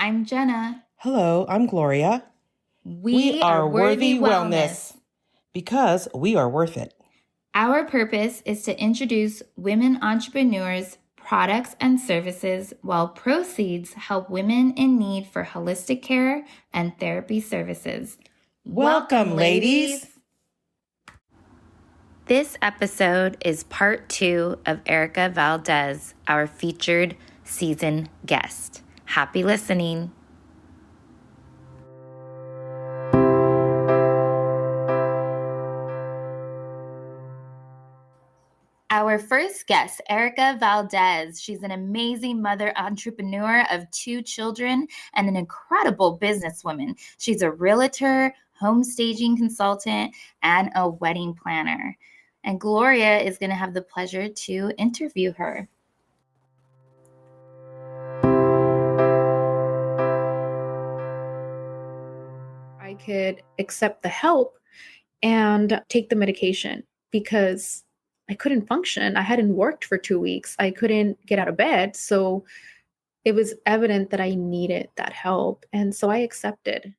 I'm Jenna. Hello, I'm Gloria. We are Worthy Wellness. Because we are worth it. Our purpose is to introduce women entrepreneurs, products, and services while proceeds help women in need for holistic care and therapy services. Welcome, ladies. This episode is part 2 of Erica Valdez, our featured season guest. Happy listening. Our first guest, Erica Valdez. She's an amazing mother entrepreneur of 2 children and an incredible businesswoman. She's a realtor, home staging consultant, and a wedding planner. And Gloria is going to have the pleasure to interview her. I could accept the help and take the medication because I couldn't function. I hadn't worked for 2 weeks. I couldn't get out of bed. So it was evident that I needed that help. And so I accepted.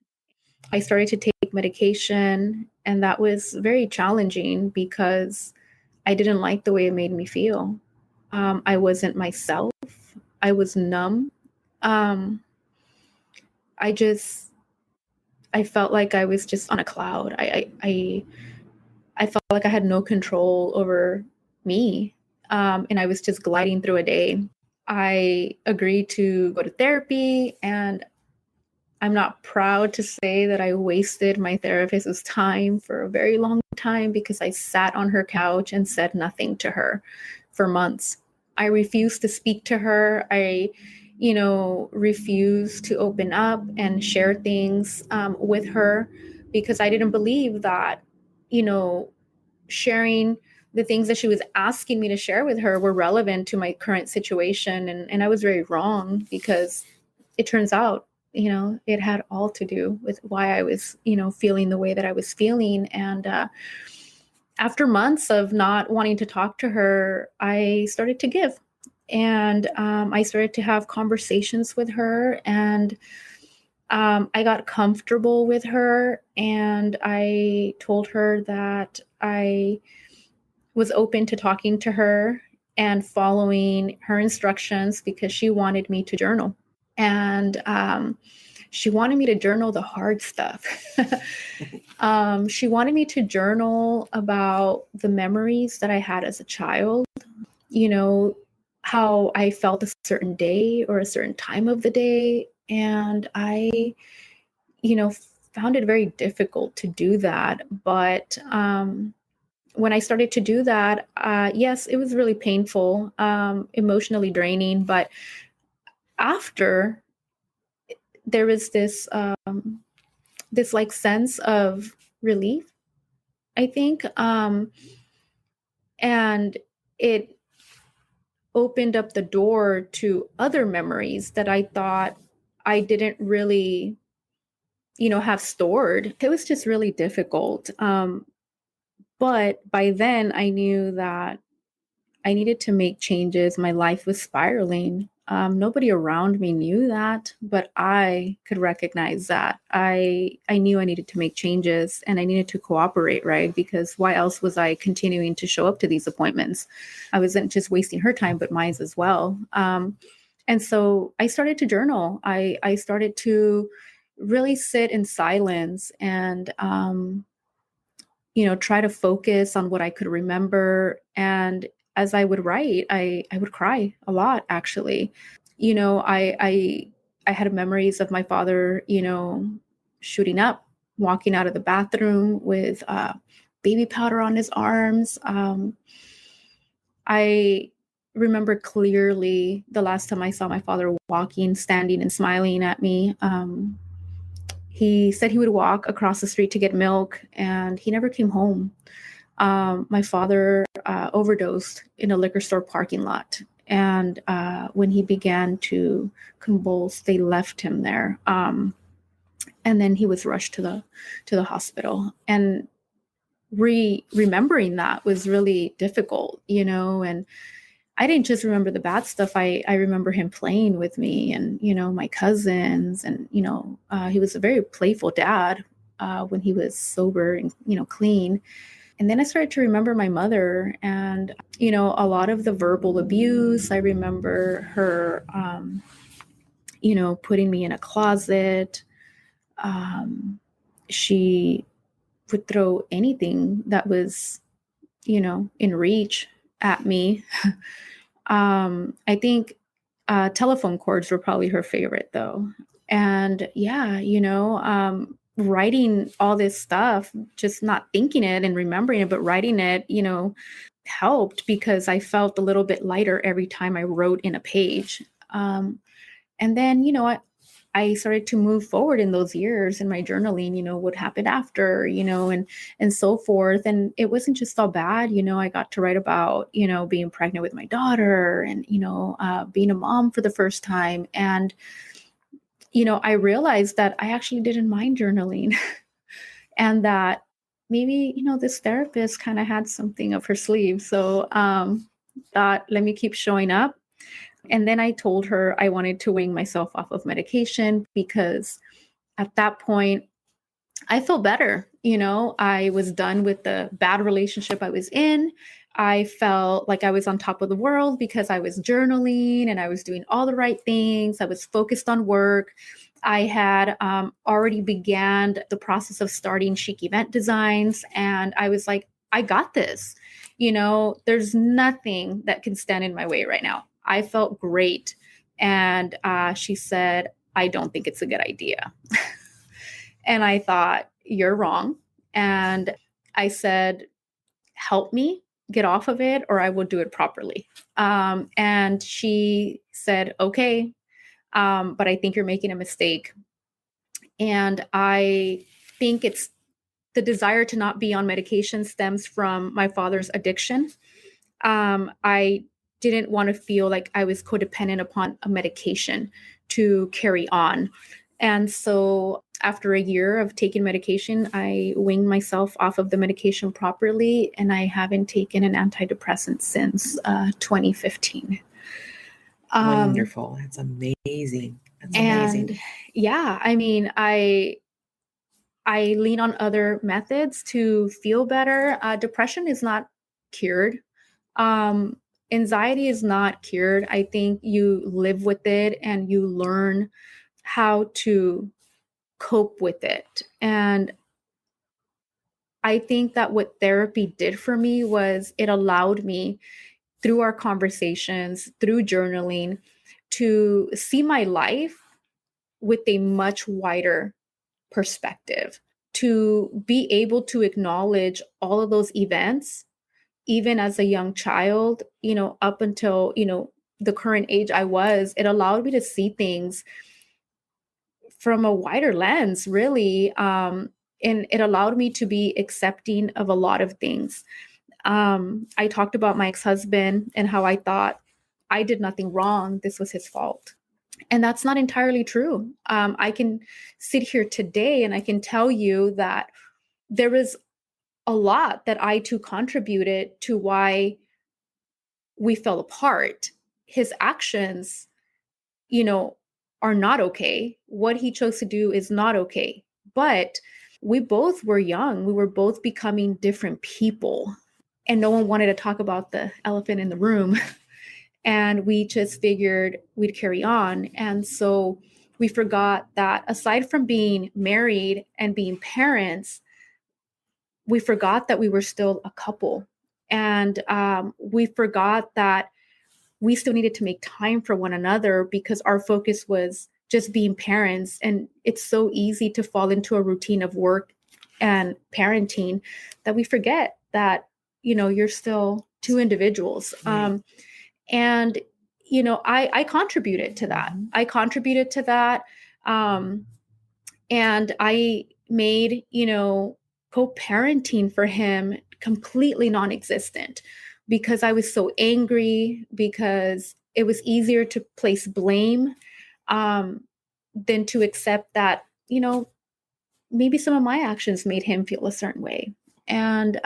I started to take medication, and that was very challenging because I didn't like the way it made me feel. I wasn't myself. I was numb. I felt like I was just on a cloud. I felt like I had no control over me, and I was just gliding through a day. I agreed to go to therapy, and I'm not proud to say that I wasted my therapist's time for a very long time because I sat on her couch and said nothing to her for months. I refused to speak to her. I refused to open up and share things with her because I didn't believe that, sharing the things that she was asking me to share with her were relevant to my current situation. And I was very wrong because it turns out, it had all to do with why I was, feeling the way that I was feeling. And after months of not wanting to talk to her, I started to give. And I started to have conversations with her, and I got comfortable with her, and I told her that I was open to talking to her and following her instructions because she wanted me to journal. And she wanted me to journal the hard stuff. She wanted me to journal about the memories that I had as a child, how I felt a certain day or a certain time of the day. And I, found it very difficult to do that. But when I started to do that, yes, it was really painful, emotionally draining. But after, there was this like sense of relief, I think. And it opened up the door to other memories that I thought I didn't really, have stored. It was just really difficult. But by then I knew that I needed to make changes. My life was spiraling. Nobody around me knew that, but I could recognize that. I knew I needed to make changes, and I needed to cooperate, right? Because why else was I continuing to show up to these appointments? I wasn't just wasting her time, but mine as well. And so I started to journal. I started to really sit in silence and, try to focus on what I could remember. And as I would write, I would cry a lot, actually. I had memories of my father, shooting up, walking out of the bathroom with baby powder on his arms. I remember clearly the last time I saw my father walking, standing and smiling at me. He said he would walk across the street to get milk, and he never came home. My father overdosed in a liquor store parking lot. And when he began to convulse, they left him there. And then he was rushed to the hospital. And remembering that was really difficult, and I didn't just remember the bad stuff. I remember him playing with me and, my cousins. And, he was a very playful dad when he was sober and, clean. And then I started to remember my mother and, a lot of the verbal abuse. I remember her, putting me in a closet. She would throw anything that was, in reach at me. I think telephone cords were probably her favorite though. And yeah, writing all this stuff, just not thinking it and remembering it, but writing it, helped because I felt a little bit lighter every time I wrote in a page. And then, I started to move forward in those years in my journaling, what happened after, and so forth. And it wasn't just all bad. I got to write about, being pregnant with my daughter and, being a mom for the first time. And, I realized that I actually didn't mind journaling and that maybe, this therapist kind of had something up her sleeve. So thought, let me keep showing up. And then I told her I wanted to wean myself off of medication because at that point, I felt better. I was done with the bad relationship I was in. I felt like I was on top of the world because I was journaling and I was doing all the right things. I was focused on work. I had already began the process of starting Chic Event Designs. And I was like, I got this. There's nothing that can stand in my way right now. I felt great. And she said, I don't think it's a good idea. And I thought, you're wrong. And I said, help me get off of it or I will do it properly. And she said, okay, but I think you're making a mistake. And I think it's the desire to not be on medication stems from my father's addiction. I didn't want to feel like I was codependent upon a medication to carry on. And so after a year of taking medication, I weaned myself off of the medication properly, and I haven't taken an antidepressant since 2015. Wonderful. That's amazing. That's amazing. And yeah, I mean, I lean on other methods to feel better. Depression is not cured. Anxiety is not cured. I think you live with it and you learn how to cope with it. And I think that what therapy did for me was it allowed me through our conversations, through journaling, to see my life with a much wider perspective, to be able to acknowledge all of those events even as a young child, up until, the current age I was, it allowed me to see things from a wider lens, really. And it allowed me to be accepting of a lot of things. I talked about my ex-husband and how I thought I did nothing wrong. This was his fault. And that's not entirely true. I can sit here today and I can tell you that there was a lot that I too contributed to why we fell apart. His actions, are not okay. What he chose to do is not okay. But we both were young. We were both becoming different people. And no one wanted to talk about the elephant in the room. And we just figured we'd carry on. And so we forgot that aside from being married and being parents, we forgot that we were still a couple. And we forgot that we still needed to make time for one another because our focus was just being parents. And it's so easy to fall into a routine of work and parenting that we forget that, you're still two individuals. Right. And, I contributed to that. I contributed to that. And I made, co-parenting for him completely non-existent because I was so angry, because it was easier to place blame than to accept that, maybe some of my actions made him feel a certain way. And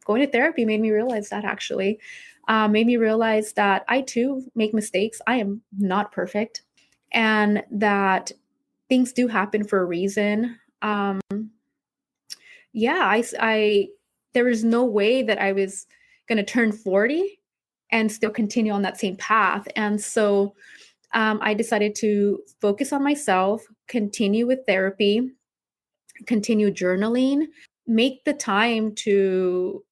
going to therapy made me realize that actually. made me realize that I too make mistakes. I am not perfect, and that things do happen for a reason. There was no way that I was going to turn 40 and still continue on that same path. And so I decided to focus on myself, continue with therapy, continue journaling, make the time to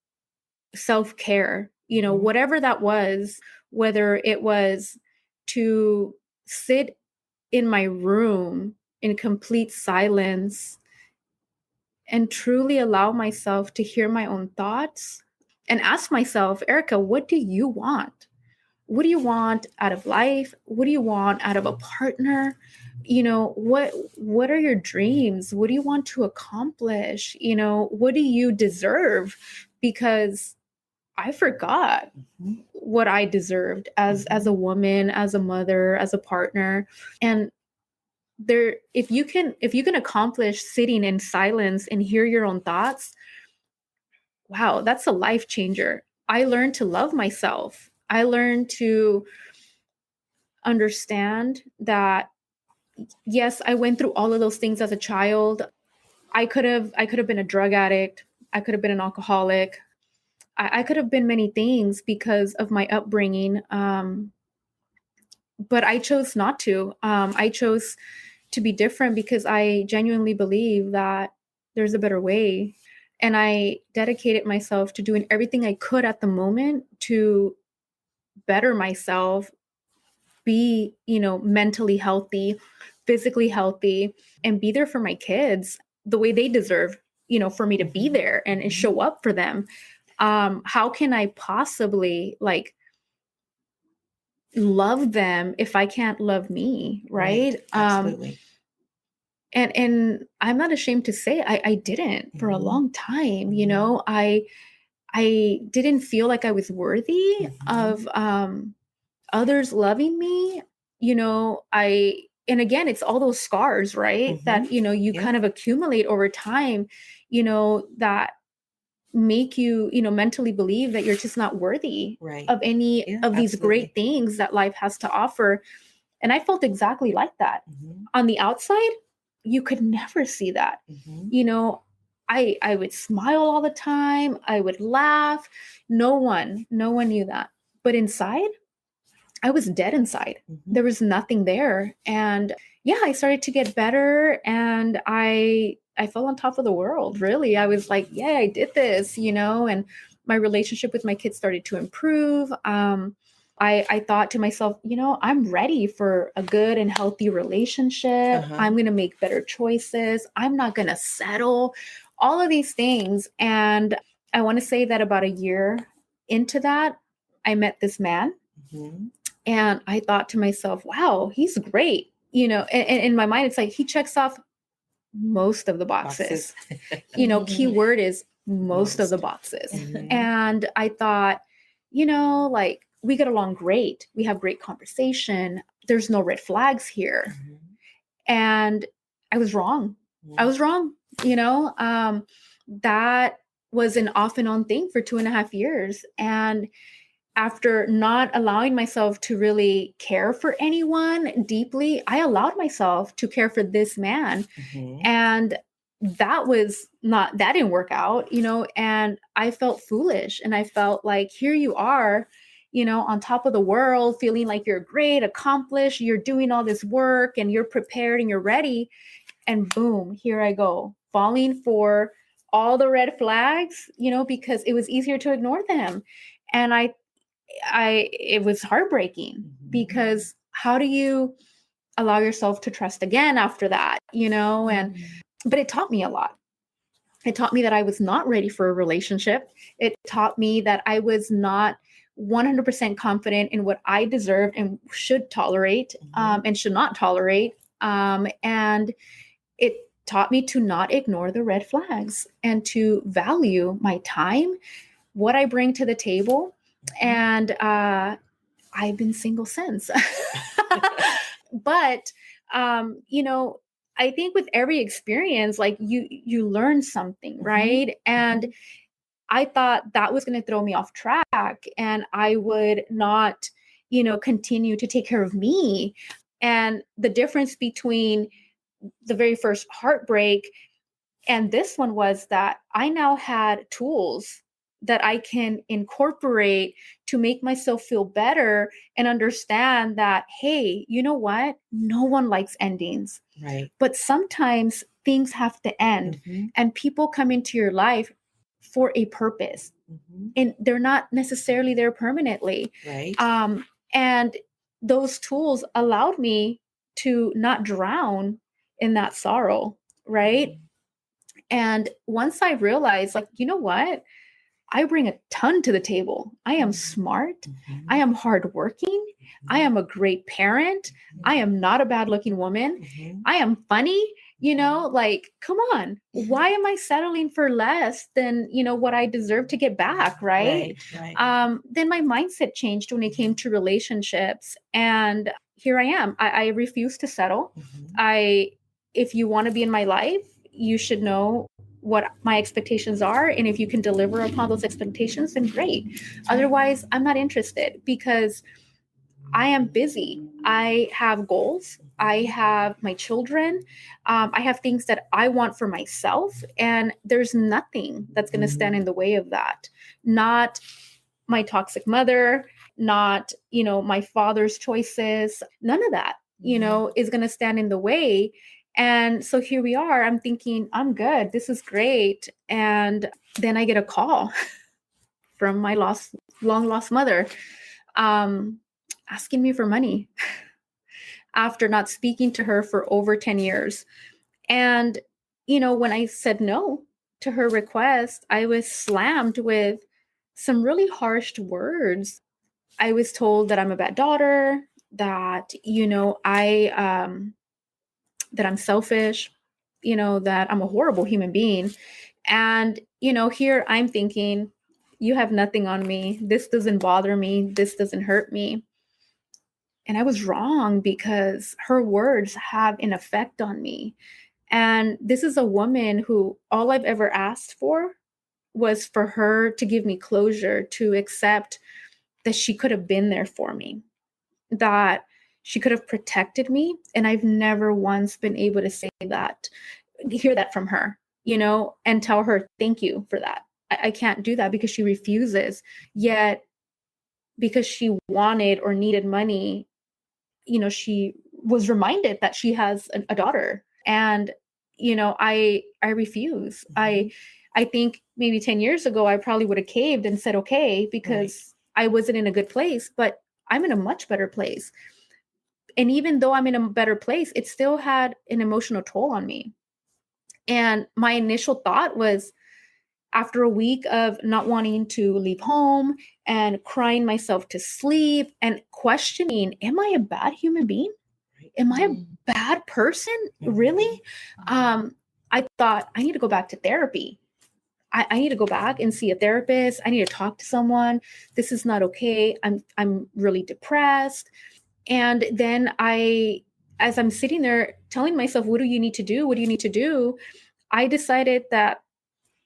self-care, whatever that was, whether it was to sit in my room in complete silence and truly allow myself to hear my own thoughts and ask myself, Erica, what do you want? What do you want out of life? What do you want out of a partner? What are your dreams? What do you want to accomplish? What do you deserve? Because I forgot what I deserved as a woman, as a mother, as a partner. And if you can accomplish sitting in silence and hear your own thoughts, wow, that's a life changer. I learned to love myself. I learned to understand that, yes, I went through all of those things as a child. I could have been a drug addict. I could have been an alcoholic. I could have been many things because of my upbringing. But I chose not to. I chose to be different because I genuinely believe that there's a better way. And I dedicated myself to doing everything I could at the moment to better myself, be, mentally healthy, physically healthy, and be there for my kids the way they deserve, for me to be there and show up for them. How can I possibly love them if I can't love me? Right. Absolutely. And I'm not ashamed to say I didn't for a long time. I didn't feel like I was worthy of others loving me. And again, it's all those scars, right? That, you kind of accumulate over time, that make you, mentally believe that you're just not worthy of any of these great things that life has to offer. And I felt exactly like that. On the outside, you could never see that. I would smile all the time. I would laugh. No one knew that. But inside, I was dead inside. There was nothing there. And yeah, I started to get better, and I fell on top of the world, really. I was like, yeah, I did this, and my relationship with my kids started to improve. I thought to myself, I'm ready for a good and healthy relationship. I'm going to make better choices. I'm not going to settle, all of these things. And I want to say that about a year into that, I met this man. And I thought to myself, wow, he's great. And in my mind, it's like, he checks off most of the boxes. Key word is most of the boxes. And I thought, we get along great. We have great conversation. There's no red flags here. And I was wrong. I was wrong. That was an off and on thing for 2.5 years. And after not allowing myself to really care for anyone deeply, I allowed myself to care for this man. And that didn't work out, and I felt foolish. And I felt like, here you are, on top of the world, feeling like you're great, accomplished, you're doing all this work and you're prepared and you're ready. And boom, here I go, falling for all the red flags, because it was easier to ignore them. And it was heartbreaking, because how do you allow yourself to trust again after that, but it taught me a lot. It taught me that I was not ready for a relationship. It taught me that I was not 100% confident in what I deserved and should tolerate, and should not tolerate. And it taught me to not ignore the red flags and to value my time, what I bring to the table. And I've been single since. But, I think with every experience, like you learn something, right? And I thought that was going to throw me off track and I would not, continue to take care of me. And the difference between the very first heartbreak and this one was that I now had tools that I can incorporate to make myself feel better and understand that, hey, you know what? No one likes endings. Right. But sometimes things have to end and people come into your life for a purpose and they're not necessarily there permanently. Right. And those tools allowed me to not drown in that sorrow. Right. And once I realized, like, you know what? I bring a ton to the table. I am smart. I am hardworking. I am a great parent. I am not a bad looking woman. I am funny. Like, come on. Why am I settling for less than, what I deserve to get back? Right. Then my mindset changed when it came to relationships. And here I am. I refuse to settle. If you want to be in my life, you should know what my expectations are. And if you can deliver upon those expectations, then great. Otherwise, I'm not interested because I am busy. I have goals. I have my children. I have things that I want for myself. And there's nothing that's going to stand in the way of that. Not my toxic mother, not, my father's choices. None of that, is going to stand in the way. And so here we are. I'm thinking, I'm good. This is great. And then I get a call from my long lost mother, asking me for money after not speaking to her for over 10 years. And, when I said no to her request, I was slammed with some really harsh words. I was told that I'm a bad daughter, that, that I'm selfish, that I'm a horrible human being. And, here I'm thinking, you have nothing on me. This doesn't bother me. This doesn't hurt me. And I was wrong because her words have an effect on me. And this is a woman who all I've ever asked for was for her to give me closure, to accept that she could have been there for me, that she could have protected me. And I've never once been able to hear that from her, and tell her, thank you for that. I can't do that because she refuses. Yet, because she wanted or needed money, she was reminded that she has a daughter. And, I refuse. I think maybe 10 years ago, I probably would have caved and said, okay, because I wasn't in a good place, but I'm in a much better place. And even though I'm in a better place, it still had an emotional toll on me. And my initial thought was, after a week of not wanting to leave home and crying myself to sleep and questioning, am I a bad human being? Am I a bad person? Really? I thought I need to go back to therapy. I need to go back and see a therapist. I need to talk to someone. This is not okay. I'm really depressed. And then as I'm sitting there telling myself, what do you need to do? What do you need to do? I decided that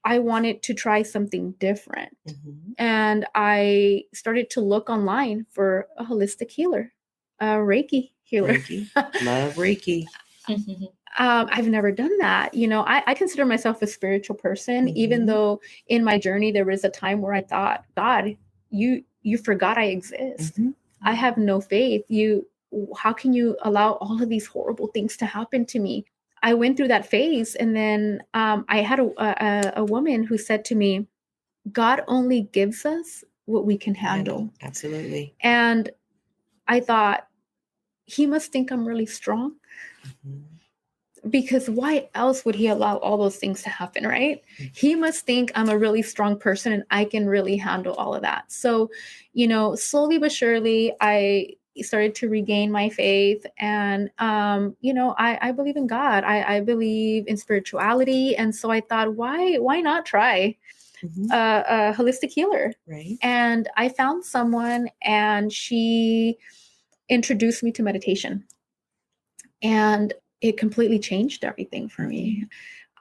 I wanted to try something different. And I started to look online for a holistic healer, a Reiki healer. Reiki. Love Reiki. I've never done that. I consider myself a spiritual person, even though in my journey, there was a time where I thought, God, you forgot I exist. I have no faith. How can you allow all of these horrible things to happen to me? I went through that phase. And then I had a woman who said to me, God only gives us what we can handle. Absolutely. And I thought, he must think I'm really strong. Because why else would he allow all those things to happen, right? He must think I'm a really strong person and I can really handle all of that. So, slowly but surely, I started to regain my faith. And, I believe in God. I believe in spirituality. And so I thought, why not try a holistic healer? Right. And I found someone and she introduced me to meditation. And it completely changed everything for me.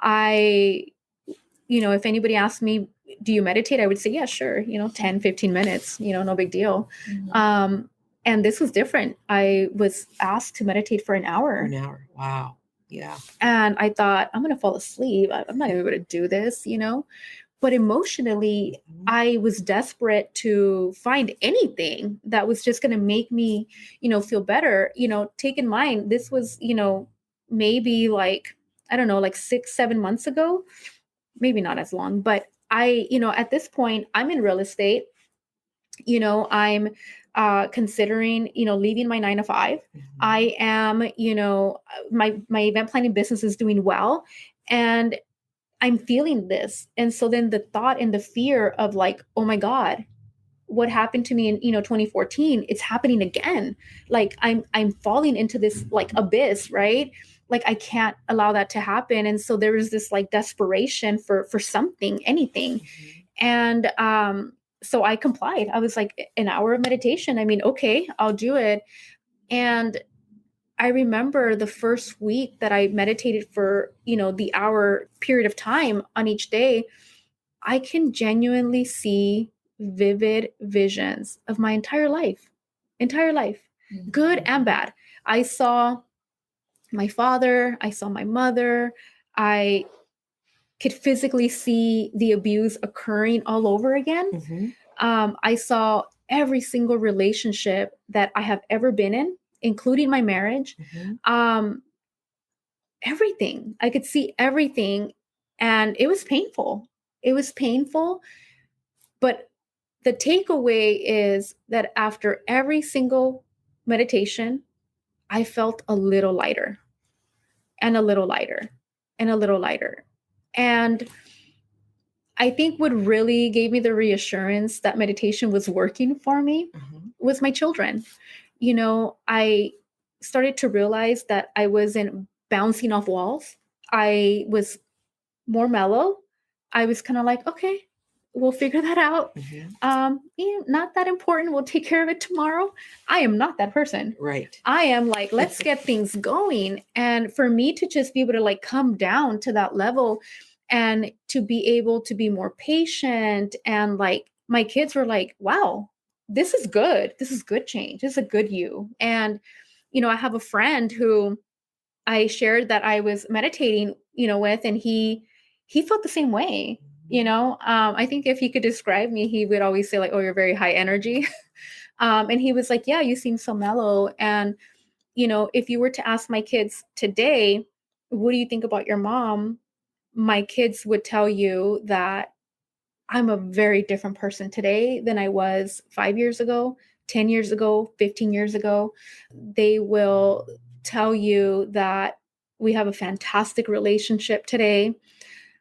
If anybody asked me, do you meditate? I would say, yeah, sure. 10, 15 minutes, no big deal. Mhm. And this was different. I was asked to meditate for an hour. For an hour. Wow. Yeah. And I thought, I'm going to fall asleep. I'm not able to do this, But emotionally, Mhm. I was desperate to find anything that was just going to make me, feel better. Take in mind, this was, maybe like, I don't know, like 6, 7 months ago, maybe not as long, but at this point, I'm in real estate. I'm considering, leaving my 9 to 5. Mhm. I am, my event planning business is doing well. And I'm feeling this. And so then the thought and the fear of like, oh my God, what happened to me in, 2014, it's happening again. Like I'm falling into this like abyss, right? Like I can't allow that to happen. And so there was this like desperation for something, anything. Mhm. And so I complied. I was like, an hour of meditation. I mean, okay, I'll do it. And I remember the first week that I meditated for, the hour period of time on each day, I can genuinely see vivid visions of my entire life, good and bad. I saw my father, I saw my mother, I could physically see the abuse occurring all over again. Mhm. I saw every single relationship that I have ever been in, including my marriage. Mhm. Um, Everything. I could see everything. And it was painful. It was painful. But the takeaway is that after every single meditation, I felt a little lighter and a little lighter and a little lighter. And I think what really gave me the reassurance that meditation was working for me Mhm. was my children. I started to realize that I wasn't bouncing off walls. I was more mellow. I was kind of like, okay, we'll figure that out. Mhm. Not that important. We'll take care of it tomorrow. I am not that person. Right. I am like, let's get things going. And for me to just be able to like come down to that level and to be able to be more patient, and like my kids were like, wow, this is good. This is good change. This is a good you. And, I have a friend who I shared that I was meditating, with, and he felt the same way. I think if he could describe me, he would always say like, "Oh, you're very high energy," and he was like, "Yeah, you seem so mellow." And if you were to ask my kids today, "What do you think about your mom?" My kids would tell you that I'm a very different person today than I was 5 years ago, 10 years ago, 15 years ago. They will tell you that we have a fantastic relationship today,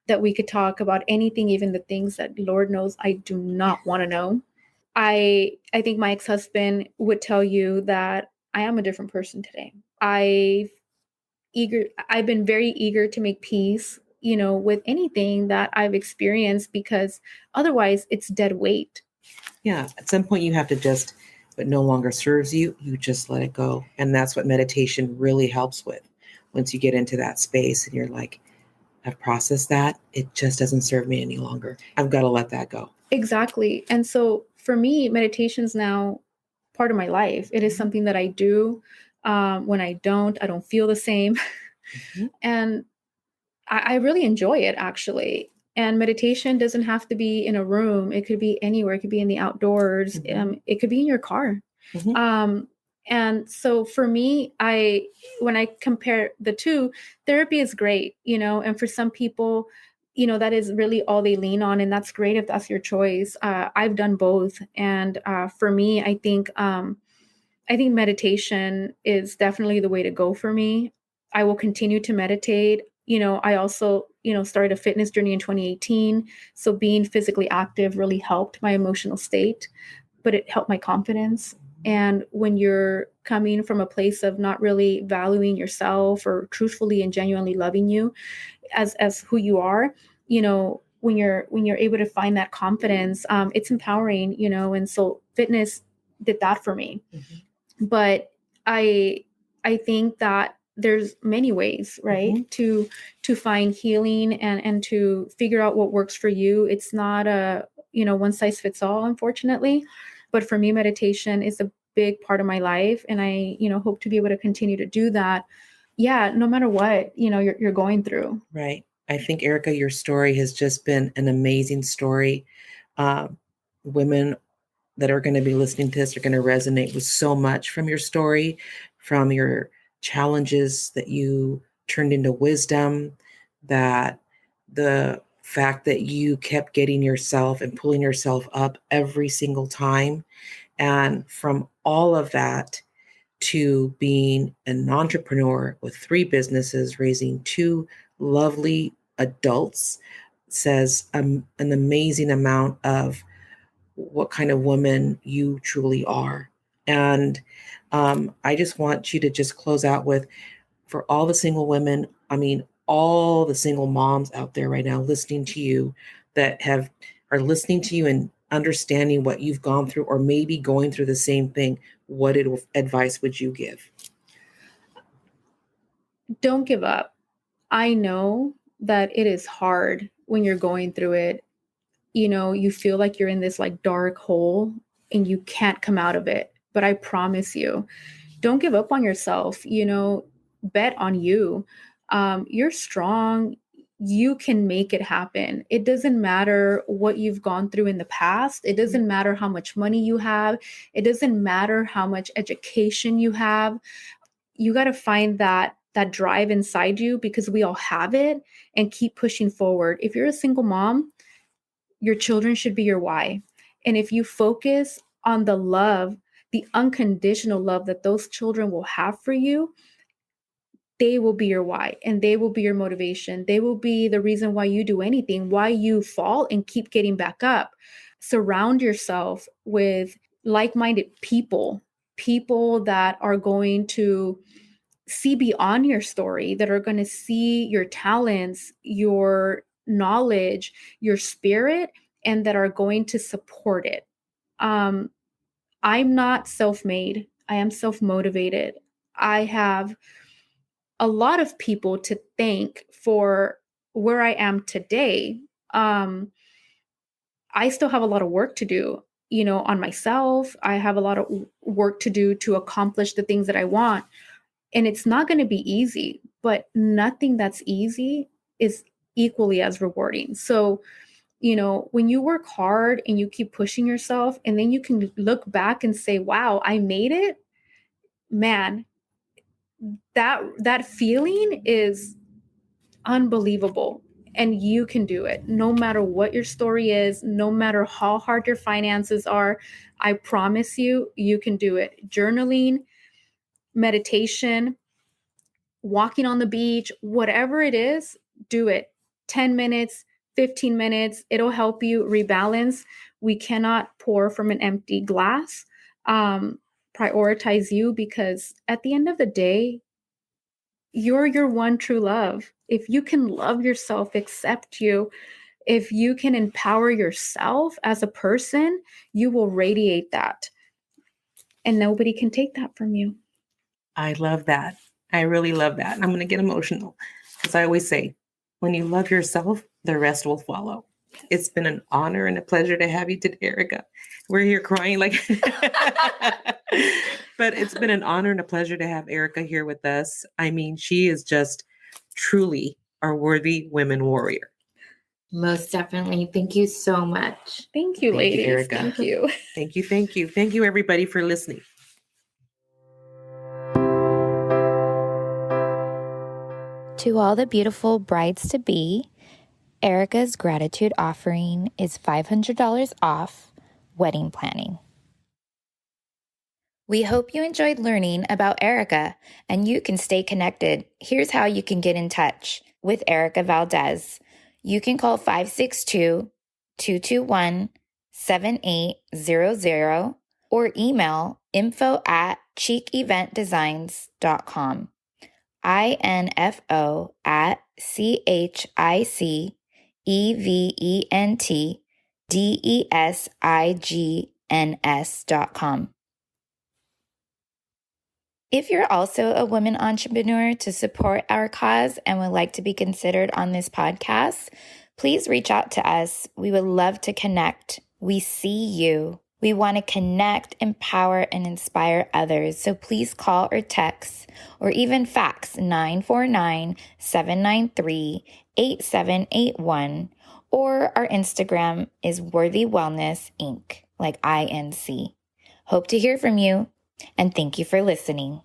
that we could talk about anything, even the things that Lord knows I do not want to know. I think my ex-husband would tell you that I am a different person today. I've been very eager to make peace, with anything that I've experienced, because otherwise it's dead weight. Yeah. At some point, you have to just, what no longer serves you, you just let it go. And that's what meditation really helps with. Once you get into that space and you're like, I've processed that, it just doesn't serve me any longer. I've got to let that go. Exactly. And so for me, meditation is now part of my life. It is something that I do. When I don't feel the same. Mhm. And I really enjoy it, actually. And meditation doesn't have to be in a room. It could be anywhere. It could be in the outdoors. Mhm. It could be in your car. Mhm. And so for me, when I compare the two, therapy is great, and for some people, that is really all they lean on. And that's great if that's your choice. I've done both. And for me, I think meditation is definitely the way to go for me. I will continue to meditate. I also, started a fitness journey in 2018. So being physically active really helped my emotional state, but it helped my confidence. And when you're coming from a place of not really valuing yourself or truthfully and genuinely loving you as who you are, when you're able to find that confidence, it's empowering, and so fitness did that for me. Mhm. But I think that there's many ways, right? To find healing and to figure out what works for you. It's not a, one size fits all, unfortunately. But for me, meditation is a big part of my life. And I, hope to be able to continue to do that. Yeah, no matter what, you're going through. Right. I think, Erica, your story has just been an amazing story. Women that are going to be listening to this are going to resonate with so much from your story, from your challenges that you turned into wisdom, that the fact that you kept getting yourself and pulling yourself up every single time. And from all of that to being an entrepreneur with 3 businesses, raising 2 lovely adults, says an amazing amount of what kind of woman you truly are. And I just want you to just close out with, for all the single women, I mean, all the single moms out there right now listening to you that are listening to you and understanding what you've gone through, or maybe going through the same thing, what advice would you give? Don't give up. I know that it is hard when you're going through it. You feel like you're in this like dark hole and you can't come out of it. But I promise you, don't give up on yourself. Bet on you. You're strong. You can make it happen. It doesn't matter what you've gone through in the past. It doesn't matter how much money you have. It doesn't matter how much education you have. You got to find that drive inside you, because we all have it, and keep pushing forward. If you're a single mom, your children should be your why. And if you focus on the love, the unconditional love that those children will have for you, they will be your why, and they will be your motivation. They will be the reason why you do anything, why you fall and keep getting back up. Surround yourself with like-minded people that are going to see beyond your story, that are going to see your talents, your knowledge, your spirit, and that are going to support it. I'm not self-made. I am self-motivated. I have a lot of people to thank for where I am today. I still have a lot of work to do, on myself. I have a lot of work to do to accomplish the things that I want. And it's not going to be easy, but nothing that's easy is equally as rewarding. So, when you work hard and you keep pushing yourself, and then you can look back and say, wow, I made it, man, that feeling is unbelievable. And you can do it no matter what your story is, no matter how hard your finances are. I promise you, you can do it. Journaling, meditation, walking on the beach, whatever it is, do it. 10 minutes, 15 minutes, it'll help you rebalance. We cannot pour from an empty glass. Prioritize you, because at the end of the day, you're your one true love. If you can love yourself, accept you, if you can empower yourself as a person, you will radiate that. And nobody can take that from you. I love that. I really love that. I'm going to get emotional, because I always say, when you love yourself, the rest will follow. It's been an honor and a pleasure to have you today, Erica. We're here crying like, but it's been an honor and a pleasure to have Erica here with us. I mean, she is just truly our worthy women warrior. Most definitely. Thank you so much. Thank you, Thank you, ladies. Erica. Thank you. Thank you. Thank you. Thank you, everybody, for listening. To all the beautiful brides-to-be, Erica's gratitude offering is $500 off wedding planning. We hope you enjoyed learning about Erica and you can stay connected. Here's how you can get in touch with Erica Valdez. You can call 562-221-7800 or email info@cheekeventdesigns.com. info@CHICEVENTDESIGNS.com. If you're also a woman entrepreneur to support our cause and would like to be considered on this podcast, please reach out to us. We would love to connect. We see you. We want to connect, empower, and inspire others. So please call or text or even fax 949-793-8781. Or our Instagram is Worthy Wellness Inc., like INC. Hope to hear from you, and thank you for listening.